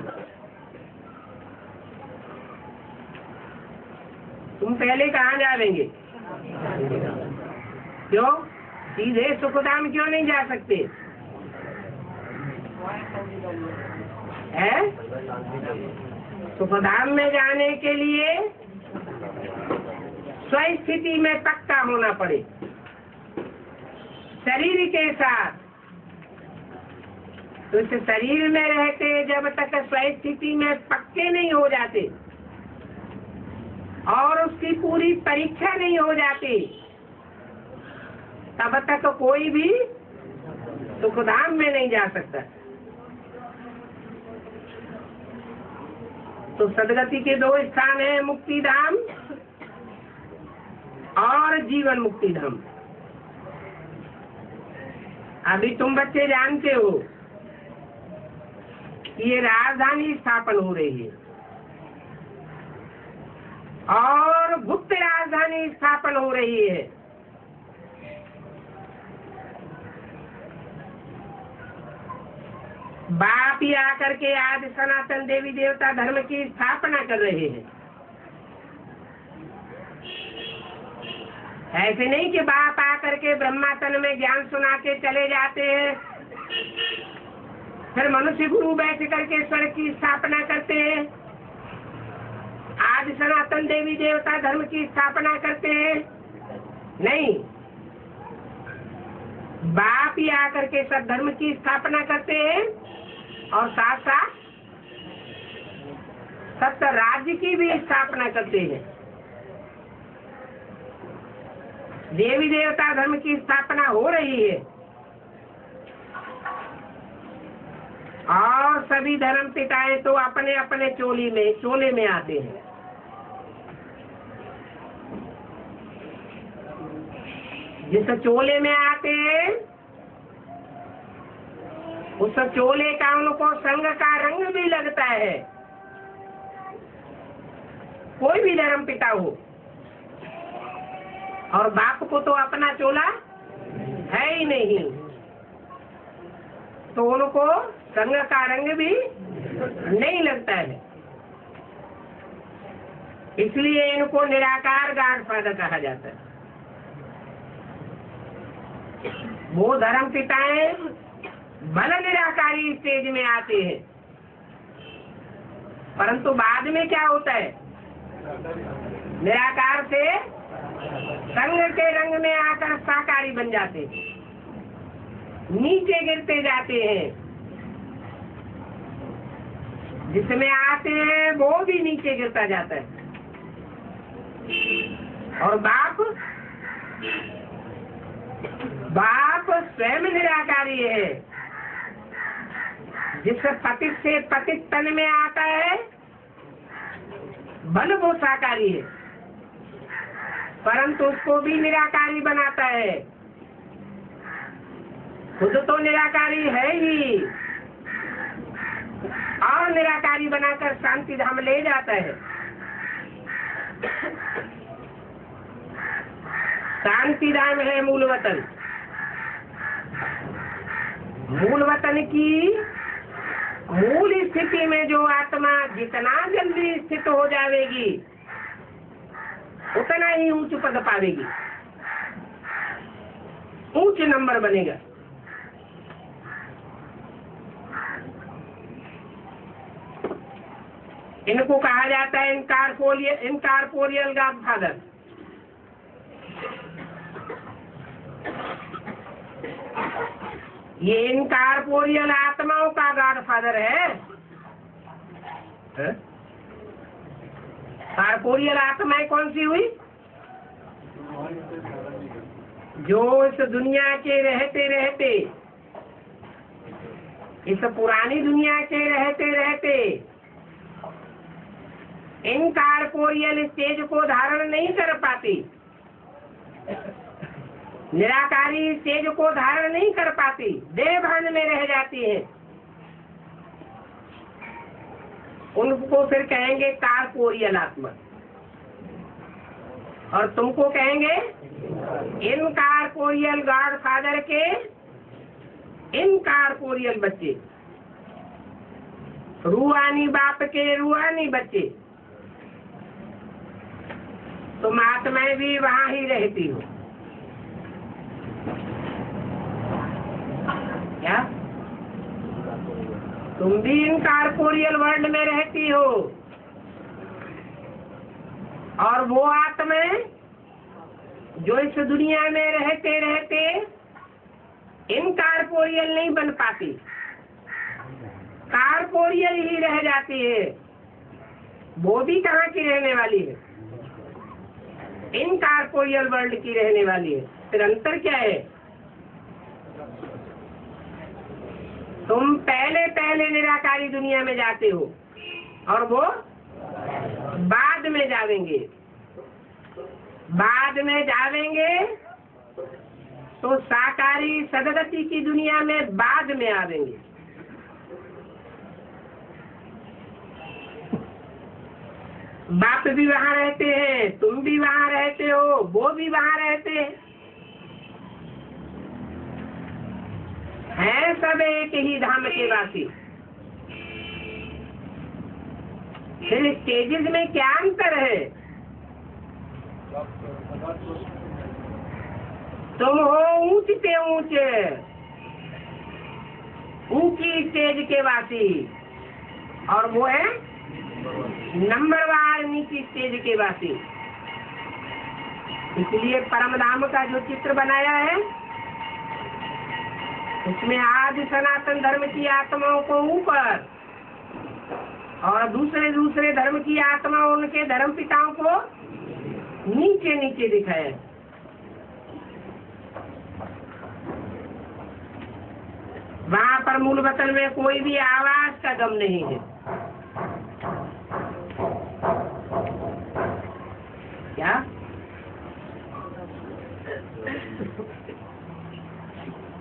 तुम पहले कहाँ जाएंगे? क्यों सीधे सुखधाम क्यों नहीं जा सकते? है सुखधाम में जाने के लिए स्वस्थिति में पक्का होना पड़े, शरीर के साथ। तो इस शरीर में रहते जब तक स्वस्थिति में पक्के नहीं हो जाते और उसकी पूरी परीक्षा नहीं हो जाती, तब तक कोई भी सुखधाम में नहीं जा सकता। तो सदगति के दो स्थान है, मुक्ति धाम और जीवन मुक्ति धाम। अभी तुम बच्चे जानते हो कि ये राजधानी स्थापन हो रही है और गुप्त राजधानी स्थापन हो रही है। बाप ही आकर के आज सनातन देवी देवता धर्म की स्थापना कर रहे हैं। ऐसे नहीं कि बाप आकर के ब्रह्मातन में ज्ञान सुना के चले जाते हैं, फिर मनुष्य गुरु बैठ करके स्वर्ग की स्थापना करते हैं। आज सनातन देवी देवता धर्म की स्थापना करते हैं, नहीं, बाप ही आकर के सब धर्म की स्थापना करते हैं और साथ साथ सत्य राज्य की भी स्थापना करते हैं। देवी देवता धर्म की स्थापना हो रही है और सभी धर्म पिताएं तो अपने अपने चोले में आते हैं। जिस चोले में आते हैं उस चोले का उनको संग का रंग भी लगता है। कोई भी धर्म पिता हो, और बाप को तो अपना चोला है ही नहीं, तो उनको संग का रंग भी नहीं लगता है। इसलिए इनको निराकार गॉडफादर कहा जाता है। वो धर्म पिताएं भले निराकारी स्टेज में आते हैं, परंतु बाद में क्या होता है, निराकार से संग के रंग में आकर साकारी बन जाते, नीचे गिरते जाते हैं। जिसमें आते हैं वो भी नीचे गिरता जाता है। और बाप स्वयं निराकारी है। जिस पतित से पतित तन में आता है बल वो साकारी है, परंतु उसको भी निराकारी बनाता है। खुद तो निराकारी है ही और निराकारी बनाकर शांति धाम ले जाता है। शांति धाम है मूल वतन। मूल वतन की मूल स्थिति में जो आत्मा जितना जल्दी स्थित हो जाएगी उतना ही ऊंच पद पावेगी, ऊंच नंबर बनेगा। इनको कहा जाता है इनकॉर्पोरियल गॉडफादर। ये इनकॉर्पोरियल आत्माओं का गॉडफादर है। कॉर्पोरियल आत्माएं कौन सी हुई? जो इस दुनिया के रहते रहते, इस पुरानी दुनिया के रहते रहते इनकॉर्पोरियल स्टेज को धारण नहीं कर पाती, निराकारी स्टेज को धारण नहीं कर पाती, देहभान में रह जाती है, उनको फिर कहेंगे कॉर्पोरियल आत्मा। और तुमको कहेंगे इनकॉर्पोरियल गॉडफादर के इनकॉर्पोरियल बच्चे, रूहानी बाप के रूहानी बच्चे। तुम आत्माएं भी वहां ही रहती हो क्या? तुम भी इनकॉर्पोरियल वर्ल्ड में रहती हो, और वो आत्माएं जो इस दुनिया में रहते रहते इनकॉर्पोरियल नहीं बन पाती, कॉर्पोरियल ही रह जाती है, वो भी कहाँ की रहने वाली है? इनकॉर्पोरियल वर्ल्ड की रहने वाली है। फिर अंतर क्या है? तुम पहले पहले निराकारी दुनिया में जाते हो और वो बाद में जावेंगे। बाद में जावेंगे तो साकारी सदगति की दुनिया में बाद में आवेंगे। बाप भी वहाँ रहते हैं, तुम भी वहाँ रहते हो, वो भी वहाँ रहते हैं, सब एक ही धाम के वासी। फिर स्टेजेस में क्या अंतर है? तुम हो ऊंच से ऊंचे, ऊंची स्टेज के वासी, और वो है नंबरवार नीची स्टेज के वासी। इसलिए परम धाम का जो चित्र बनाया है उसमें आदि सनातन धर्म की आत्माओं को ऊपर और दूसरे दूसरे धर्म की आत्माओं उनके धर्म पिताओं को नीचे नीचे दिखाया। वहाँ पर मूल वतन में कोई भी आवाज का गम नहीं है। क्या?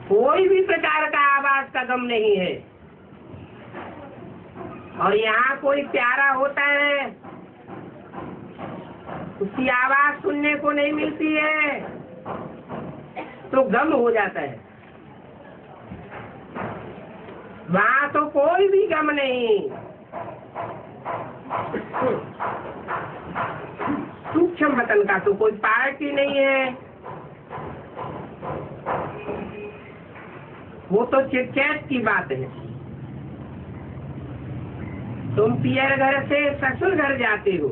कोई भी प्रकार का आवाज का गम नहीं है। और यहाँ कोई प्यारा होता है, उसकी आवाज सुनने को नहीं मिलती है तो गम हो जाता है। वहाँ तो कोई भी गम नहीं। सूक्ष्म वतन का तो कोई पार्टी नहीं है, वो तो चिटचैट की बात है। तुम पियर घर से ससुर घर जाते हो,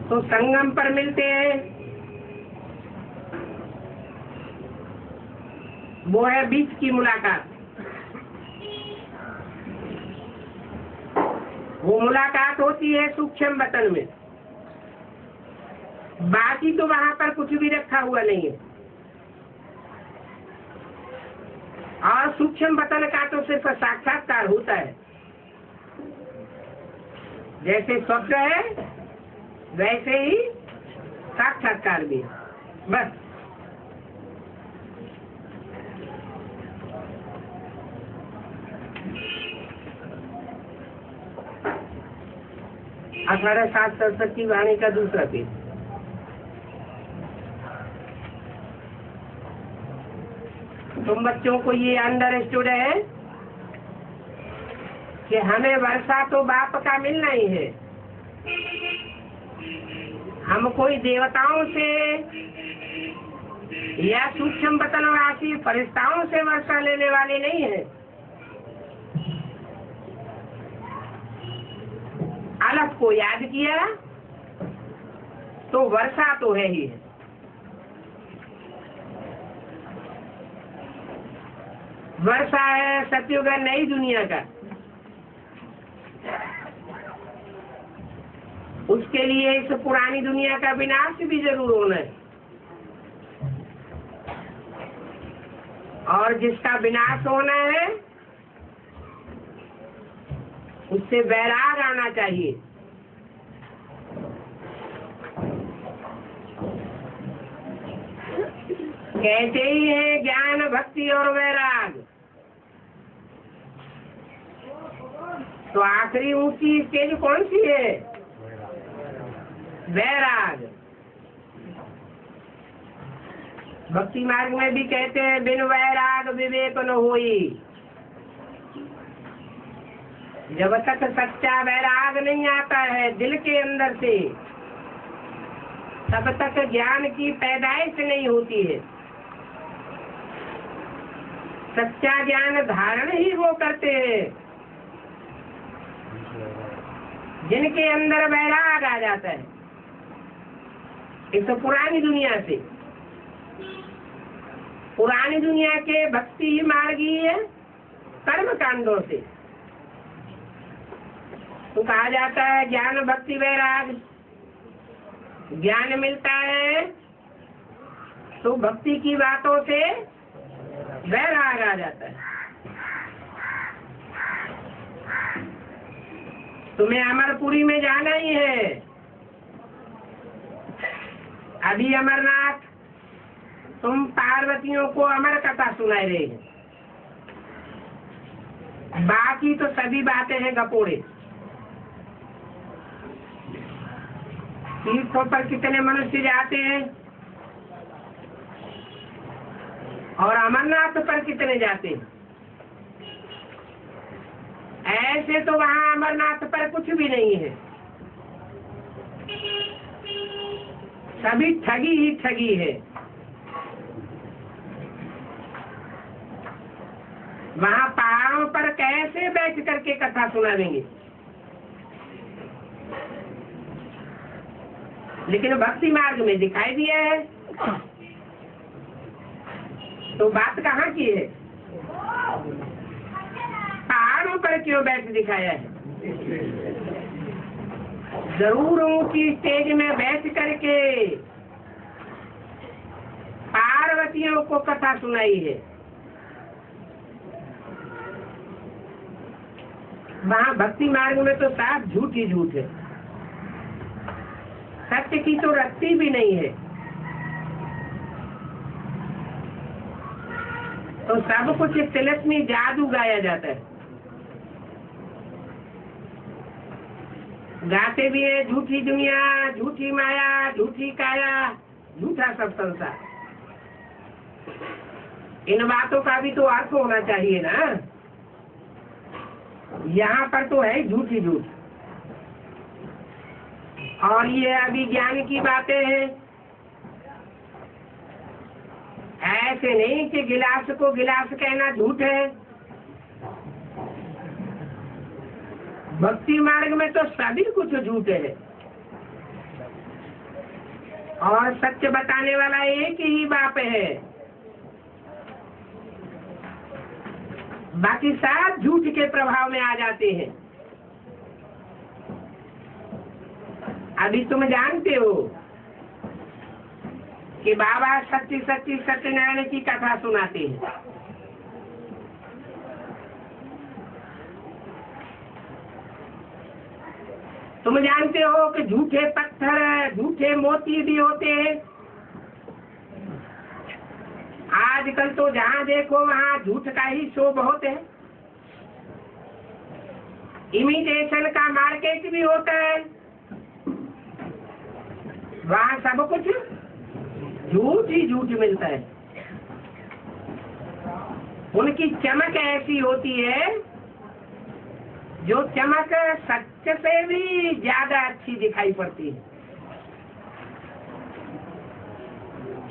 तो संगम पर मिलते हैं, वो है बीच की मुलाकात। वो मुलाकात होती है सूक्ष्म वतन में, बाकी तो वहां पर कुछ भी रखा हुआ नहीं है। और सूक्ष्म वतन का तो सिर्फ साक्षात्कार होता है। जैसे स्वप्न है वैसे ही साक्षात्कार भी है, बस। 1867 की वाणी का दूसरा पेज। तुम बच्चों को ये अंडरस्टूड है कि हमें वर्षा तो बाप का मिलना ही है। हम कोई देवताओं से या सूक्ष्म वतनवासी फरिश्ताओं से वर्षा लेने वाले नहीं है। अलग को याद किया तो वर्षा तो है ही है। वर्षा है सतयुग है नई दुनिया का, उसके लिए इस पुरानी दुनिया का विनाश भी जरूर होना है। और जिसका विनाश होना है उससे वैराग आना चाहिए। कहते ही है ज्ञान भक्ति और वैराग, तो आखिरी ऊंची स्टेज कौन सी है? वैराग। भक्ति मार्ग में भी कहते हैं बिन वैराग विवेक न होई। जब तक सच्चा वैराग नहीं आता है दिल के अंदर से, तब तक ज्ञान की पैदाइश नहीं होती है। सच्चा ज्ञान धारण ही वो करते हैं जिनके अंदर वैराग आ जाता है इस पुरानी दुनिया से। पुरानी दुनिया के भक्ति मार्गीय कर्म कांडों से तो कहा जाता है ज्ञान भक्ति वैराग। ज्ञान मिलता है तो भक्ति की बातों से वैराग आ जाता है। तुम्हें अमरपुरी में जाना ही है। अभी अमरनाथ तुम पार्वतियों को अमर कथा सुनाए रहे हैं, बाकी तो सभी बातें हैं गपोड़े। तीर्थों पर कितने मनुष्य जाते हैं और अमरनाथ पर कितने जाते हैं। ऐसे तो वहाँ अमरनाथ पर कुछ भी नहीं है, सभी ठगी ही ठगी है। वहाँ पहाड़ों पर कैसे बैठ करके कथा सुना देंगे। लेकिन भक्ति मार्ग में दिखाई दिया है तो बात कहाँ की है? पहाड़ों पर क्यों बैठ दिखाया है? जरूर ऊंची स्टेज में बैठ करके पार्वतियों को कथा सुनाई है। वहाँ भक्ति मार्ग में तो साफ झूठ ही झूठ है, सत्य की तो रत्ती भी नहीं है। तो सब कुछ तिलस्मी जादू गाया जाता है। गाते भी है झूठी दुनिया, झूठी माया, झूठी काया, झूठा सब संसार। इन बातों का भी तो अर्थ होना चाहिए ना। यहाँ पर तो है झूठ ही झूठ। और ये अभी ज्ञान की बातें हैं। ऐसे नहीं कि गिलास को गिलास कहना झूठ है। भक्ति मार्ग में तो सभी कुछ झूठ है और सत्य बताने वाला एक ही बाप है, बाकी सब झूठ के प्रभाव में आ जाते हैं। अभी तुम जानते हो कि बाबा सच्ची सच्ची सत्यनारायण की कथा सुनाते हैं। तुम जानते हो कि झूठे पत्थर, झूठे मोती भी होते हैं। आजकल तो जहाँ देखो वहाँ झूठ का ही शो बहुत है। इमिटेशन का मार्केट भी होता है, वहाँ सब कुछ झूठ ही झूठ मिलता है। उनकी चमक ऐसी होती है जो चमक सत्य से भी ज्यादा अच्छी दिखाई पड़ती है।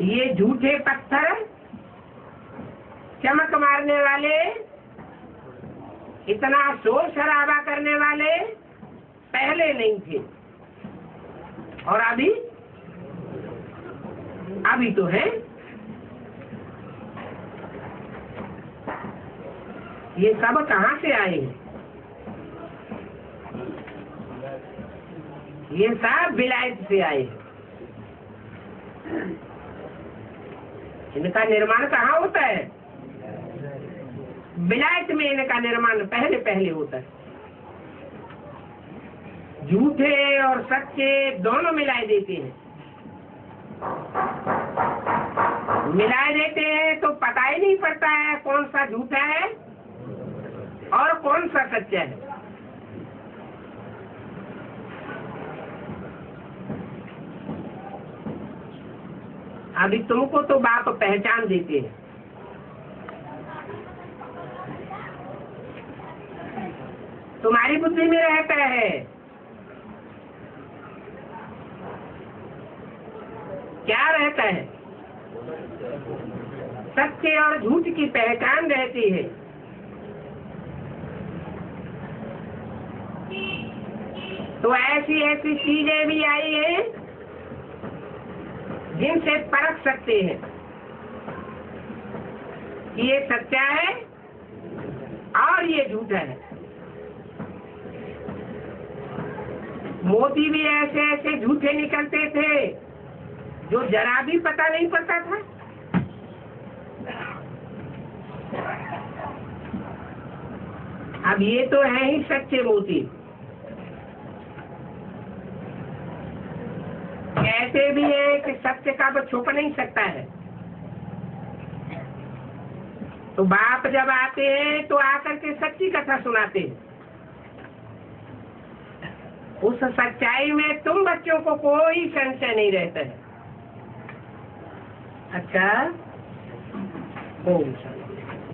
ये झूठे पत्थर चमक मारने वाले, इतना शोर शराबा करने वाले पहले नहीं थे और अभी तो है। ये सब कहाँ से आए हैं? ये सब विलायत से आए हैं। इनका निर्माण कहाँ होता है? विलायत में इनका निर्माण पहले पहले होता है। झूठे और सच्चे दोनों मिलाए देते हैं। मिलाए देते हैं तो पता ही नहीं पड़ता है कौन सा झूठा है और कौन सा सच्चा है। अभी तुमको तो बाप पहचान देते हैं। तुम्हारी बुद्धि में रहता है। क्या रहता है? सच्चे और झूठ की पहचान रहती है। तो ऐसी ऐसी चीजें भी आई हैं जिनसे परख सकते हैं कि ये सच्चा है और ये झूठा है। मोती भी ऐसे ऐसे झूठे निकलते थे जो जरा भी पता नहीं पड़ता था। अब ये तो है ही सच्चे मोती। कहते भी है कि सत्य का वो छुप नहीं सकता है। तो बाप जब आते हैं तो आकर के सच्ची कथा सुनाते हैं। उस सच्चाई में तुम बच्चों को कोई संशय नहीं रहता है। अच्छा, ओम शांति।